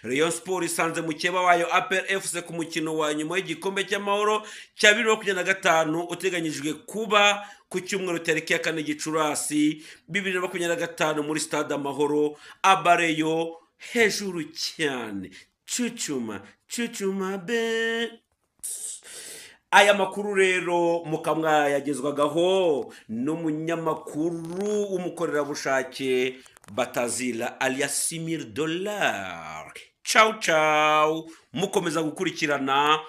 Rayon Sport isanze mukeba wayo APR FC ku mukino wa nyuma y'igikombe cy'amahoro cya 2025 uteganyijwe kuba ku cyumweru tariki ya 4 Gicurasi 2025 muri Stade Amahoro. Abareyo hejuru cyane, cucuma be. Aya makuru rero mukamwa yagezwagaho n'umunyamakuru w'umukorerabushake Batazila alias $1,000. Ciao mukomeza gukurikirana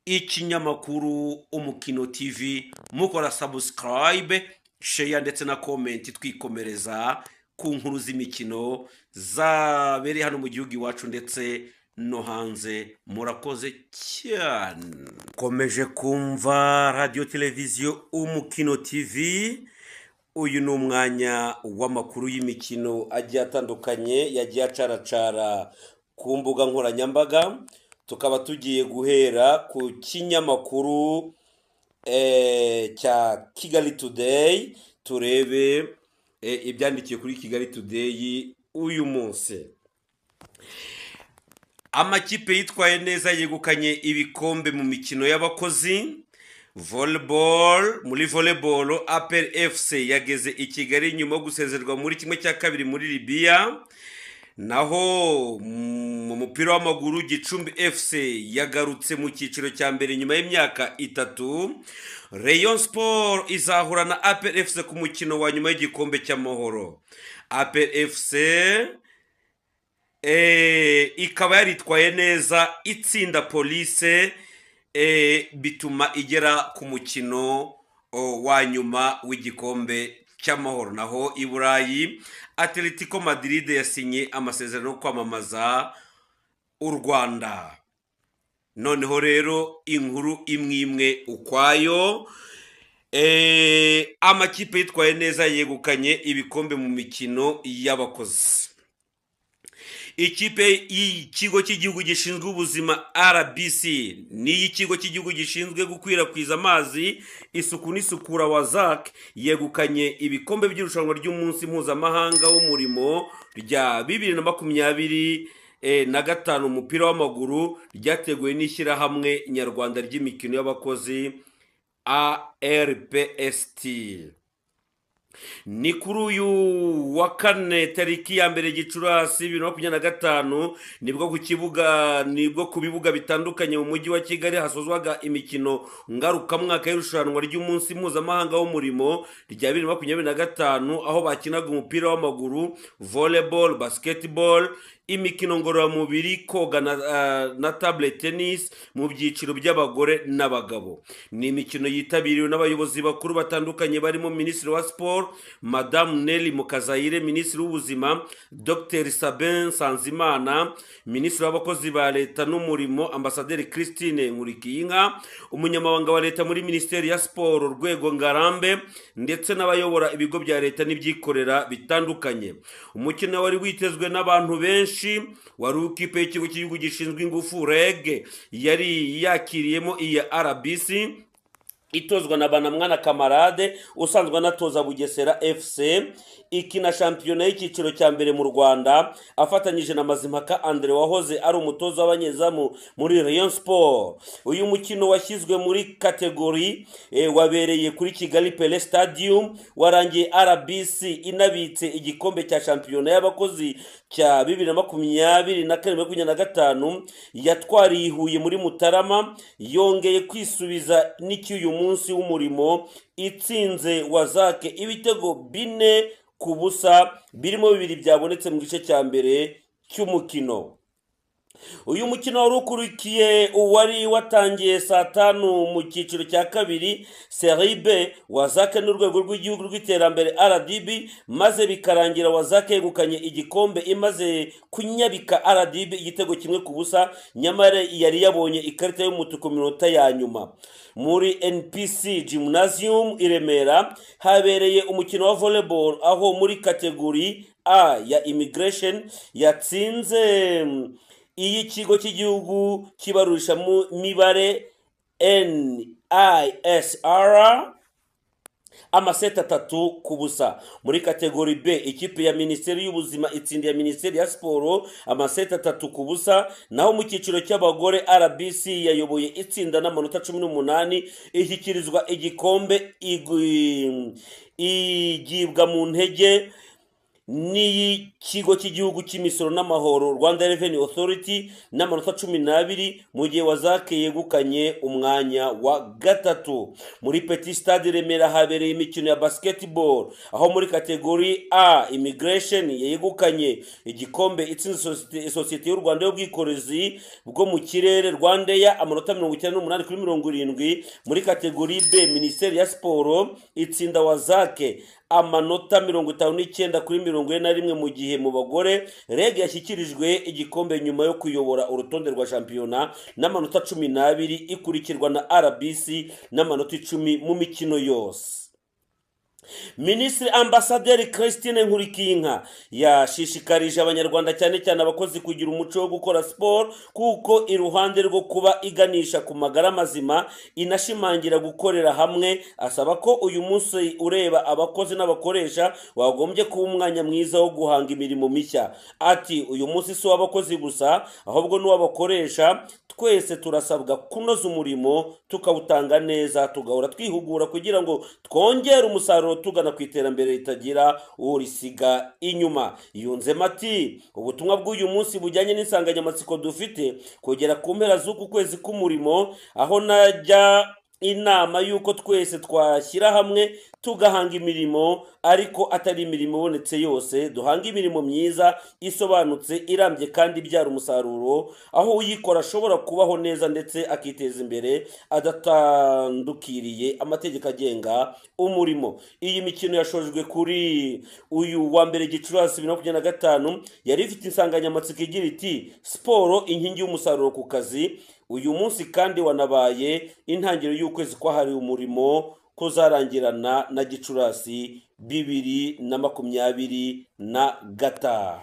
ikinyamakuru Umukino TV, mukora subscribe, share ndetse na comment, twikomereza ku nkuru z'imikino zabereye hano mu gihugu iwacu ndetse no hanze. Murakoze cyane. Komeje kumva radio televiziyo Umukino TV. Uyu ni umwanya w'amakuru y'imikino agiye atandukanye yagiye acaracara ku mbuga nkoranyambaga. Tukaba tugiye guhera ku kinyamakuru cya Kigali Today, turebe ibyandikiye kuri Kigali Today uyu munsi. Amakipe yitwaye neza yegukanye ibikombe mu mikino y'abakozi. Muri volleyball APR FC yageze i Kigali nyuma yo gusezerwa muri kimwe cya kabiri muri Libya. Naho mu mupira w'amaguru Gicumbi FC yagarutse mu cyiciro cya mbere nyuma y'imyaka 3. Rayon Sport izahura na APR FC ku mukino wa nyuma y'igikombe cy'amahoro. APR FC ikaba yaritwaye neza itsinda Police, bituma igera ku mukino wa nyuma w'igikombe cy'amahoro. Naho i Burayi Atletico Madrid yasinye amasezerano yo kwamamaza u Rwanda. Noneho rero inkuru imwe ukwayo. Amakipe yitwaye neza yegukanye ibikombe mu mikino y'abakozi. Ikipe y'ikigo cy'igihugu gishinzwe ubuzima RBC ni ikigo cy'igihugu gishinzwe gukwirakwiza amazi, isuku n'isukura WASAC yegukanye ibikombe by'irushanwa ry'umunsi mpuzamahanga w'umurimo rya 2025 umupira w'amaguru ryateguwe n'ishyirahamwe nyarwanda ry'imikino y'abakozi ARPST. Ni kuri uyu wa 4 tariki ya 1 Gicurasi 2025 nibwo ku bibuga bitandukanye mu mujyi wa Kigali hasozwaga imikino ngarukamwaka y'irushanwa ry'umunsi mpuzamahanga w'umurimo rya 2025, aho bakinaga umupira w'amaguru, volleyball, basketball, imikino ngororamubiri, koga na table tennis mu byiciro by'abagore n'abagabo. Ni imikino yitabiriwe n'abayobozi bakuru batandukanye barimo Minisitiri wa Sport Madame Nelly Mukazayire, Minisitiri w'ubuzima Dr Sabin Sanzimana, Minisitiri w'abakozi ba leta n'umurimo Ambasaderi Christine Nkurikiyinka, umunyamabanga wa leta muri Minisiteri ya Sport Rwego Ngarambe, ndetse n'abayobora ibigo bya leta n'ibyikorera bitandukanye. Umukino wari witezwe n'abantu benshi, wari ukipe y'ikigo cy'igihugu gishinzwe ingufu REG yari yakiriyemo iya RBC itozwa na Banamwana Kamarade usanzwe anatoza Bugesera FC, ikina shampiyona y'icyiciro cya mbere mu Rwanda afatanyije na Mazimpaka Andre wahoze ari umutoza w'abanyezamu muri Rayon Sport. Uyu mukino washyizwe muri kategori wabereye kuri Kigali Pele Stadium, warangiye RBC inabitse igikombe cya shampiyona y'abakozi cya 2024-2025 yatwariye Huye muri Mutarama, yongeye kwisubiza n'icyuyu munsi w'umurimo itsinze WASAC ibitego 4-0, birimo 2 byabonetse mu gice cya mbere cy'umukino. Uyu mukino wari ukurikiye uwari watangiye saa 5 mu cyiciro cya kabiri Serie B, WASAC n'urwego rw'igihugu rw'iterambere RDB, maze bikarangira WASAC yegukanye igikombe imaze kunyabika RDB igitego 1-0, nyamara yari yabonye ikarita y'umutuku minota ya nyuma. Muri NPC Gymnasium i Remera habereye umukino wa volleyball, aho muri kategori A ya Immigration yatsinze ikigo cy'igihugu kibarurisha mu mibare NISR amaseti 3-0. Muri kategori B ikipe ya Minisiteri y'Ubuzima itsindiye Minisiteri ya Siporo amaseti 3-0. Naho mu cyiciro cy'abagore RBC yayoboye itsinda n'amanota 18 ishyikirizwa igikombe igibwa mu ntege n'ikigo cy'igihugu cy'imisoro n'amahoro Rwanda Revenue Authority n'amanota 12, mu gihe Wazake yegukanye umwanya wa gatatu. Muri Petit Stade Remera habereye imikino ya basketball, aho muri kategori A Immigration yegukanye igikombe itsinze Societe y'u Rwanda y'ubwikorezi bwo mu kirere Rwandair amanota 98-70. Muri kategori B Minisiteri ya Siporo itsinda Wazake amanota 59-41, mu gihe mu bagore REG yashyikirijwe igikombe nyuma yo kuyobora urutonde rwa shampiyona n'amanota 12, ikurikirwa na RBC n'amanota 10 mu mikino yose. Minisitiri Ambasaderi Christine Nkulikiyinka yashishikarije abanyarwanda cyane cyane abakozi kugira umuco wo gukora siporo, kuko iruhande rwo kuba iganisha ku magara mazima inashimangira gukorera hamwe. Asaba ko uyu munsi ureba abakozi n'abakoresha wagombye kuba umwanya mwiza wo guhanga imirimo mishya. Ati uyu munsi si w'abakozi gusa ahubwo n'uw'abakoresha. Twese turasabwa kunoza umurimo tukawutanga neza, tugahora twihugura kugira ngo twongere umusaruro tugana ku iterambere ritagira urisiga inyuma. Yunzemo ati ubutumwa bw'uyu munsi bujyanye n'insanganyamatsiko dufite kugera ku mpera z'uku kwezi k'umurimo, aho najya inama yuko twese twashyira hamwe tugahanga imirimo, ariko atari imirimo ibonetse yose. Duhanga imirimo myiza isobanutse irambye kandi ibyara umusaruro, aho uyikora ashobora kubaho neza ndetse akiteza imbere adatandukiriye amategeko agenga umurimo. Iyi mikino yashojwe kuri uyu wa mbere Gicurasi 2025, yari ifite insanganyamatsiko igira iti siporo inkingi y'umusaruro ku kazi. Uyu munsi kandi wanabaye intangiriro y'ukwezi kwahariwe umurimo kuzarangirana na Gicurasi 2025.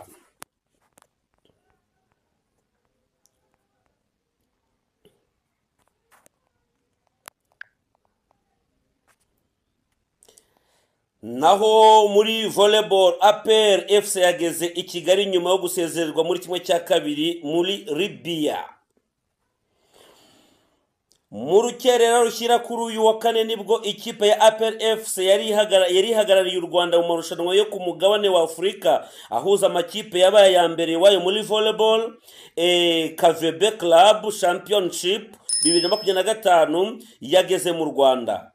Naho muri volleyball APR FC yageze i Kigali nyuma yo gusezererwa muri kimwe cya kabiri muri Libya. Mu rukerera rushyira kuri uyu wa kane nibwo ikipe ya APR FC yari ihagarariye u Rwanda mu marushanwa yo ku mugabane wa Afurika ahuza amakipe yabaye ya mbere wayo muri volleyball KVB Club Championship 2025 yageze mu Rwanda.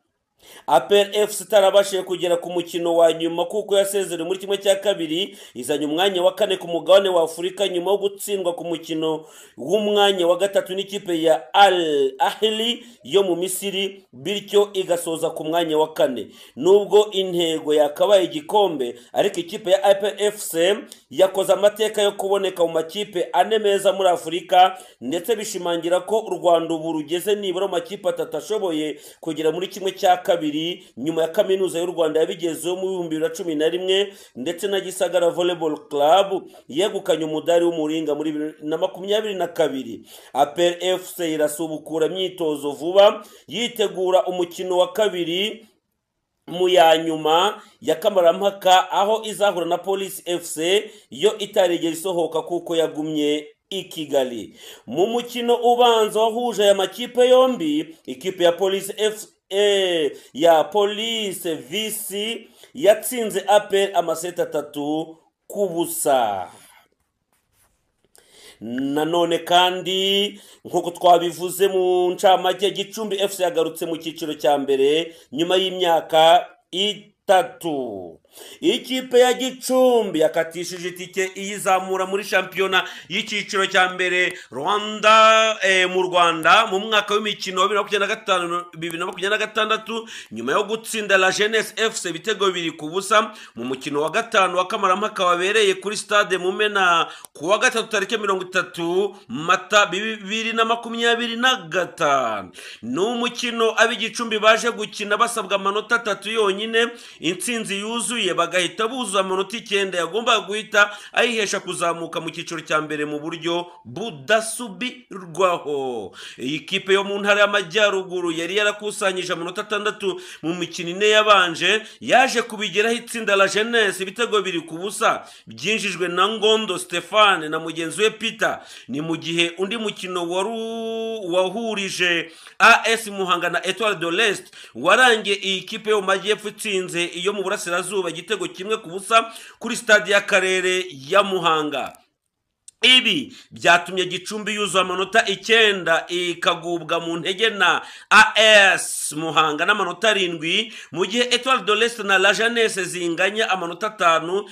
APR FC itarabashije kugera ku mukino wa nyuma kuko yasezerewe muri kimwe cya kabiri, izanye umwanya wa kane ku mugabane wa Afurika nyuma yo gutsindwa ku mukino w'umwanya wa gatatu n'ikipe ya Al Ahly yo mu Misiri, bityo igasoza ku mwanya wa kane. Nubwo intego yakabaye igikombe, ariko ikipe ya APR FC yakoze amateka yo kuboneka mu makipe ane meza muri Afurika, ndetse bishimangira ko u Rwanda ubu rugeze nibura mu makipe 3 ashoboye kugera muri kimwe cya kabiri, nyuma ya kaminuza y'u Rwanda yabigezeho mu 2011, ndetse na Gisagara Volleyball Club yegukanye umudari w'umuringa muri 2022. APR FC irasubukura imyitozo vuba yitegura umukino wa kabiri mu ya nyuma ya kamarampaka, aho izahura na Police FC yo itarigeze isohoka kuko yagumye i Kigali. Mu mukino ubanza wahuje aya makipe yombi, ikipe ya Police VC yatsinze APR amaseti 3-0. Nanone kandi nk'uko twabivuze mu ncamake, Gicumbi FC yagarutse mu cyiciro cya mbere nyuma y'imyaka 3. Ikipe ya Gicumbi yakatishije itike iyizamura muri shampiyona y'icyiciro cya mbere Rwanda mu Rwanda mu mwaka w'imikino wa 2025-2026 nyuma yo gutsinda La Jeunesse FC ibitego 2-0 mu mukino wa gatanu wa kamarampaka wabereye kuri stade Mumena ku wa gatatu tariki 30 Mata 2025. Ni umukino ab'Igicumbi baje gukina basabwa amanota 3 yonyine, intsinzi yuzuye yuzuye bagahita buzuza amanota 9 yagombaga guhita ayihesha kuzamuka mu cyiciro cya mbere mu buryo budasubirwaho. Iyi kipe yo mu ntara y'Amajyaruguru yari yarakusanyije amanota 6 mu mikino 4 yabanje, yaje kubigeraho itsinda la Jeunesse ibitego 2-0 byinjijwe na Ngondo Stéphane na mugenzi we Peter. Ni mu gihe undi mukino wahurije AS Muhanga na Etoile de l'Est warangiye iyi kipe yo mu Majyepfo itsinze iyo mu Burasirazuba igitego 1-0 kuri stade y'akarere ya Muhanga. Ibi byatumye Gicumbi yuzuza amanota 9 ikagubwa mu ntege na AS Muhanga n'amanota 7, mu gihe Etoile de l'Est na la Jeunesse zinganya amanota 5.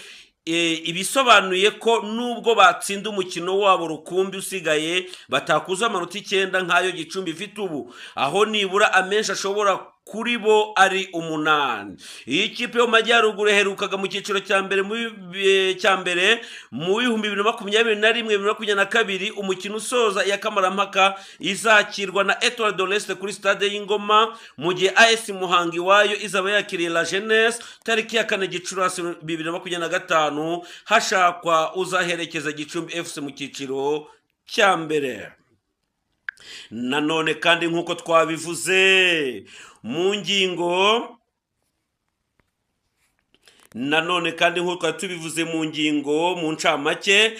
Ibisobanuye ko nubwo batsinda umukino wabo rukumbi usigaye batakuza amanota 9 nk'ayo Gicumbi ifite ubu, aho nibura amenshi ashobora kuri bo ari 8. Iyi kipe yo Majyaruguru herukaga mu cyiciro cya mbere mu 2021-2022 umukino usoza ya kamarampaka izakirwa na Etoile de l'Est kuri stade y'Ingoma, mu gihe AS Muhanga iwayo izaba yakiriye la Jeunesse tariki ya 4 Gicurasi 2025 hashakwa uzaherekeza Gicumbi FC mu cyiciro cya mbere. Nanone kandi nk'uko twabivuze mu ngingo mu ncamake,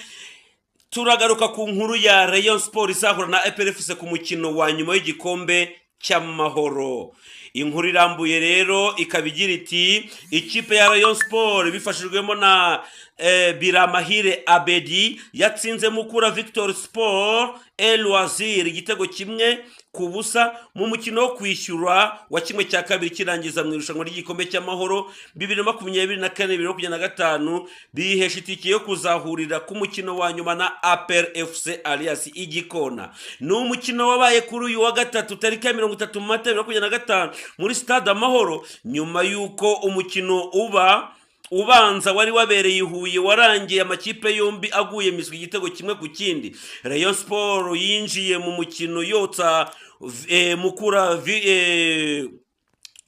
turagaruka ku nkuru ya Rayon Sport izahura na APR FC ku mukino wa nyuma y'igikombe cy'amahoro. Inkuru irambuye rero ikabigira iti ikipe ya Rayon Sport bifashijwemo na Biramahire Abedi yatsinze Mukura Victor Sport Loisir igitego 1-0 mu mukino wo kwishyura wa kimwe cya kabiri kirangiza mu irushanwa ry'igikombe cy'amahoro 2024-2025 bihesha itike yo kuzahurira ku mukino wa nyuma na APR FC alias Igikona. Ni umukino wabaye kuri uyu wa gatatu tariki ya 30 Mata 2025 muri stade Amahoro, nyuma yuko umukino ubanza wari wabereye Huye warangiye amakipe yombi aguye miswi igitego 1-0. Rayon Sport yinjiye mu mukino yotsa Mukura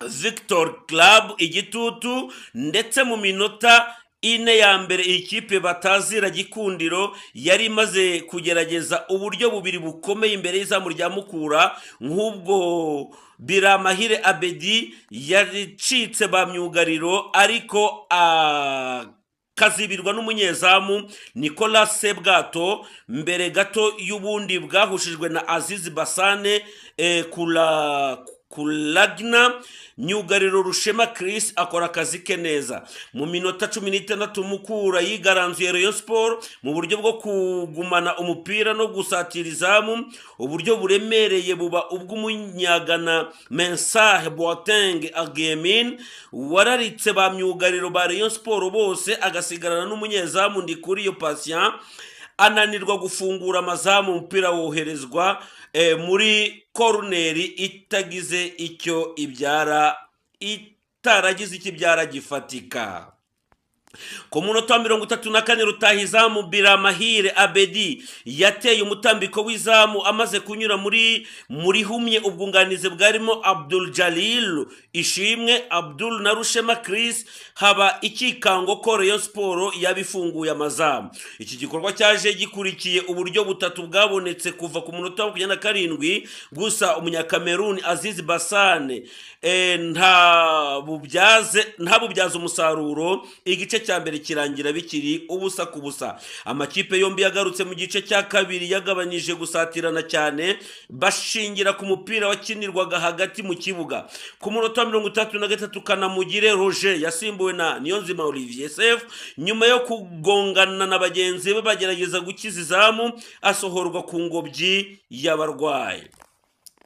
Victor Club igitutu, ndetse mu minota 4 ya mbere ikipe batazira Gikundiro yari imaze kugerageza uburyo bubiri bukomeye imbere y'izamu rya Mukura, nk'ubwo Biramahire Abedi yaricitse ba myugariro ariko kazibirwa n'umunyezamu Nicolas Sebwato mbere gato y'ubundi bwahushijwe na Aziz Basane Kulagna. Myugariro Rushema Chris akora akazi ke neza. Mu minota 16 Mukura yigaranzuye Rayon Sport mu buryo bwo kugumana umupira no gusatira izamu, uburyo buremereye buba ubw'umunyagana Mensah Boateng Agemin wararitse ba myugariro ba Rayon Sport bose agasigarana n'umunyezamu Ndikuriyo Patient ananirwa gufungura amazamu, umupira woherezwa muri corneri itaragize icyo ibyara gifatika. Ku munota 34 rutahizamu Biramahire Abedi yateye umutambiko w'izamu amaze kunyura muri humye ubwunganizi bwarimo Abdul Jalil Ishimwe Abdul na Rushema Chris, haba ikikango ko Rayon Sport yabifunguye amazamu. Iki gikorwa cyaje gikurikiye uburyo butatu bwabonetse kuva ku munota 27 gusa umunyakameruni Aziz Basane nta bubyaza umusaruro, igice cya mbere kirangira bikiri ubusa ku busa. Amakipe yombi yagarutse mu gice cya kabiri yagabanyije gusatirana cyane bashingira ku mupira wakinirwaga hagati mu kibuga. Ku munota 33 Kanamugire Roger yasimbuwe na Niyonzima Olivier Sef nyuma yo kugongana na bagenzi be bagerageza gukiza izamu asohorwa ku ngobyi y'abarwayi.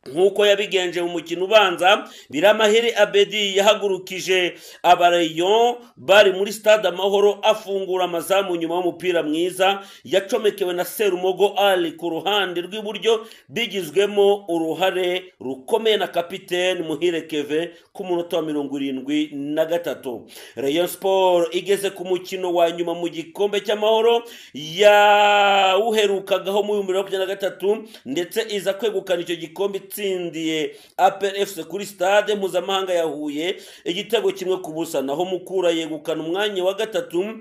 Nkuko yabigenje mu mukino ubanza, Biramahire Abedi yahagurukije Abarayon bari muri stade Amahoro afungura amazamu nyuma y'umupira mwiza yacomekewe na Serumogo Ali ku ruhande rw'iburyo, bigizwemo uruhare rukomeye na kapiteni Muhire Keve ku munota wa 73. Rayon Sport igeze ku mukino wa nyuma mu gikombe cy'amahoro yawuherukagaho mu 2023 ndetse iza kwegukana icyo gikombe yatsindiye APR FC kuri stade mpuzamahanga ya Huye igitego kimwe ku busa, naho Mukura yegukana umwanya wa gatatu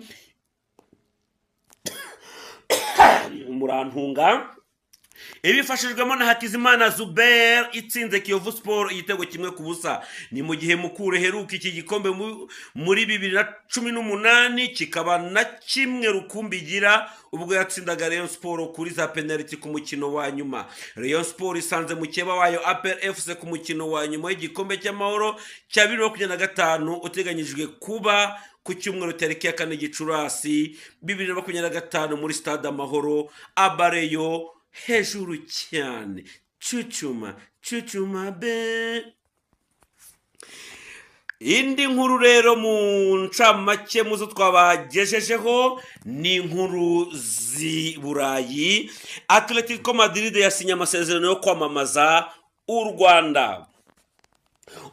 murantunga ibifashijwemo na Hakizimana Zuber itsinze Kiyovu Sport igitego kimwe ku busa. Ni mu gihe Mukura heruka iki gikombe muri 2018 kikaba na kimwe rukumbi gira ubwo yatsindaga Rayon Sport kuri za penalty ku mukino wa nyuma. Rayon Sport isanze mukeba wayo APR FC ku mukino wa nyuma y'igikombe cy'amahoro cya 2025 uteganyijwe kuba ku cyumweru tariki ya 4 Gicurasi 2025 muri stade Amahoro. Abareyo hejuru cyane, cucuma be. Indi nkuru rero mu ncamake muzo twabagejejeho ni inkuru z'Iburayi. Atletico Madrid yasinye amasezerano yo kwamamaza u Rwanda.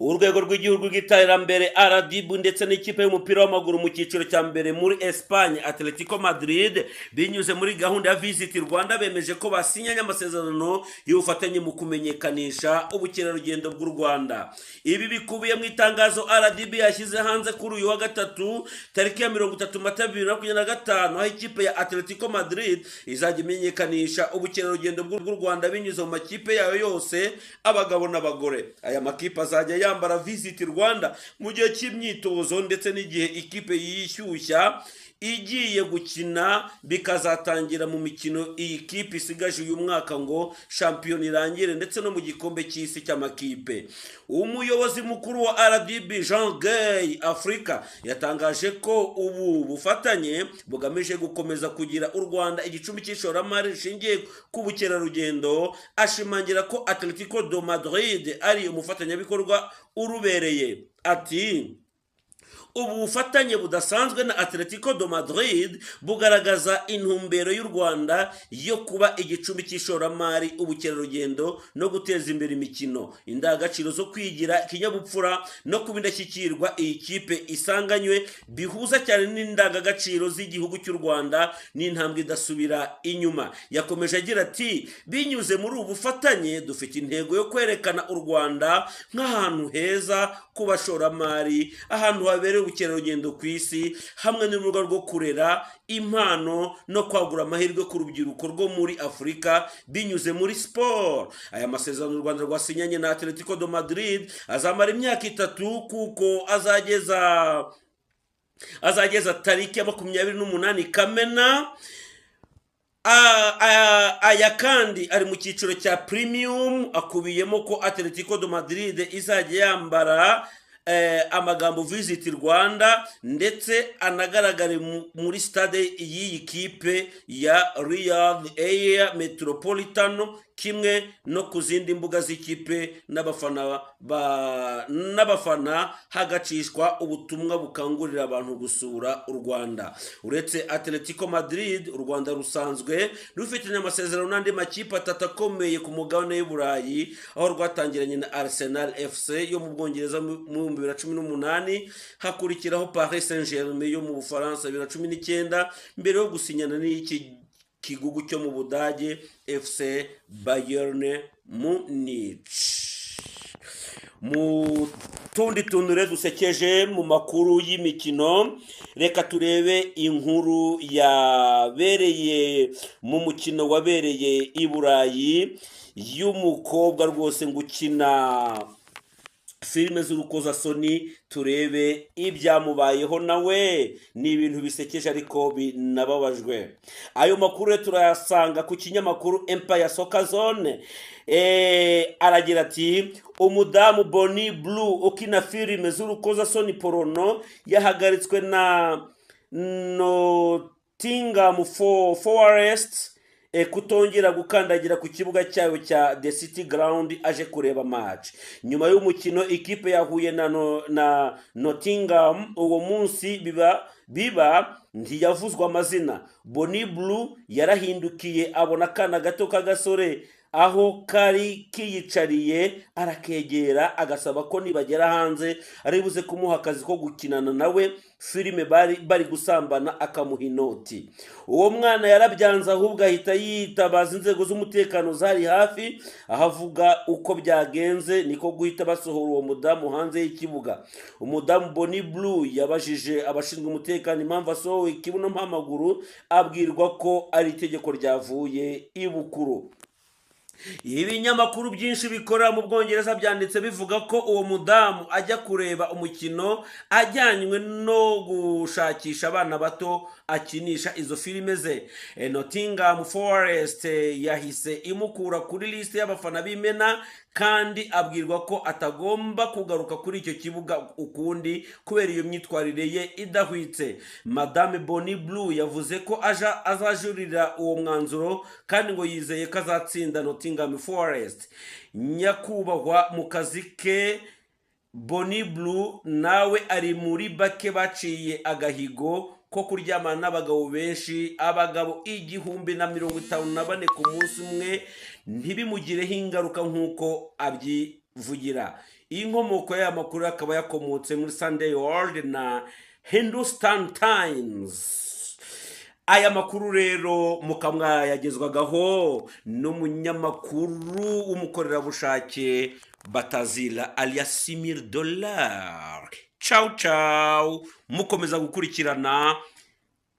Urwego rw'igihugu rw'iterambere RDB ndetse n'ikipe y'umupira w'amaguru mu cyiciro cya mbere muri Espagne Atletico Madrid binyuze muri gahunda ya Visit Rwanda bemeje ko basinyanye amasezerano y'ubufatanye mu kumenyekanisha ubukerarugendo bw'u Rwanda. Ibi bikubiye mu itangazo RDB yashyize hanze kuri uyu wa gatatu tariki ya 30 Mata 2025 aho ikipe ya Atletico Madrid izajya imenyekanisha ubukerarugendo bw'u Rwanda binyuze mu makipe yayo yose abagabo n'abagore. Aya makipe azajya yambara Visit Rwanda mu gihe cy'imyitozo ndetse n'igihe ikipe yishyushya igiye gukina, bikazatangira mu mikino iyi kipe isigaje uyu mwaka ngo shampiyona irangire ndetse no mu gikombe cy'isi cy'amakipe. Umuyobozi mukuru wa RDB Jean Gay Africa yatangaje ko ubu bufatanye bugamije gukomeza kugira u Rwanda igicumbi cy'ishoramari rishingiye ku bukerarugendo, ashimangira ko Atletico de Madrid ari umufatanyabikorwa urubereye. Ati ubu bufatanye budasanzwe na Atletico de Madrid bugaragaza intumbero y'u Rwanda yo kuba igicumbi cy'ishoramari, ubukerarugendo no guteza imbere imikino, indangagaciro zo kwigira, ikinyabupfura no kuba indashyikirwa iyi kipe isanganywe bihuza cyane n'indangagaciro z'igihugu cy'u Rwanda n'intambwe idasubira inyuma. Yakomeje agira ati binyuze muri ubu bufatanye dufite intego yo kwerekana u Rwanda nk'ahantu heza ku bashoramari, ahantu habereye ubukerarugendo ku isi, hamwe n'urubuga rwo kurera impano no kwagura amahirwe ku rubyiruko rwo muri Afurika binyuze muri sport. Aya masezerano u Rwanda rwasinyanye na Atletico de Madrid azamara imyaka 3 kuko azageza tariki ya 28 Kamena. Aya kandi ari mu cyiciro cya premium, akubiyemo ko Atletico de Madrid izajya yambara amagambo Visit Rwanda ndetse anagaragare muri stade y'iyi kipe ya Riyadh Air Metropolitano, kimwe no ku zindi mbuga z'ikipe n'abafana hagacishwa ubutumwa bukangurira abantu gusura u Rwanda. Uretse Atletico Madrid, u Rwanda rusanzwe rufitanye amasezerano n'andi makipe 3 akomeye ku mugabane w'Iburayi, aho rwatangiranye na Arsenal FC yo mu Bwongereza mu 2018, hakurikiraho Paris Saint-Germain yo mu Bufaransa 2019, mbere yo gusinyana n'iki kigugu cyo mu Budage FC Bayern Munich. Mu tundi tunure dusekeje mu makuru y'imikino, reka turebe inkuru yabereye mu mukino wabereye i Burayi y'umukobwa rwose ngukina filime z'urukozasoni. Turebe ibyamubayeho nawe, ni ibintu bisekeje ariko binababajwe. Ayo makuru turayasanga ku kinyamakuru Empire Soccer Zone. Aragira ati umudamu Bonnie Blue ukina filime z'urukozasoni porono yahagaritswe na Nottingham Forest kutongera gukandagira ku kibuga cyayo cya The City Ground aje kureba match. Nyuma y'umukino ikipe yahuye na Nottingham uwo munsi biba ntiyavuzwa amazina. Bonnie Blue yarahindukiye abona kana gato k'agasore aho kari kiyicariye arakegera agasaba ko nibagera hanze ari buze kumuha akazi ko gukinana nawe filime bari gusambana akamuha inoti. Uwo mwana yarabyanze ahubwo ahita yitabaza inzego z'umutekano zari hafi, ahavuga uko byagenze niko guhita basohora uwo mudamu hanze y'ikibuga. Umudamu Bonnie Blue yabajije abashinzwe umutekano impamvu asohowe ikibuno mpamaguru, abwirwa ko ari itegeko ryavuye ibukuru. Ibinyamakuru byinshi bikorera mu Bwongereza byanditse bivuga ko uwo mudamu ajya kureba umukino ajyanywe no gushakisha abana bato akinisha izo filime ze. Nottingham Forest yahise imukura kuri liste y'abafana b'Imena kandi abwirwa ko atagomba kugaruka kuri icyo kibuga ukundi kubera iyo myitwarire ye idahwitse. Madame Bonnie Blue yavuze ko azajurira uwo mwanzuro kandi ngo yizeye ko azatsinda Nottingham Forest. Nyakubahwa mu kazi ke, Bonnie Blue nawe ari muri bake baciye agahigo ko kuryamana n'abagabo benshi, abagabo 1,054 ku munsi umwe, ntibimugireho ingaruka nk'uko abyivugira. Iyi nkomoko y'aya makuru akaba yakomotse muri Sunday World na Hindustan Times. Aya makuru rero mukamwa yagezwagaho n'umunyamakuru w'umukorerabushake Batazila alias $1,000. Ciao ciao, mukomeza gukurikirana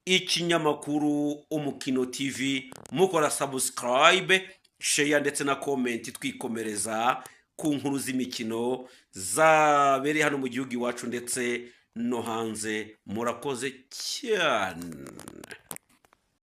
ikinyamakuru Umukino TV, mukora subscribe, share ndetse na comment, twikomereza ku nkuru z'imikino zabereye hano mu gihugu iwacu ndetse no hanze. Murakoze cyane.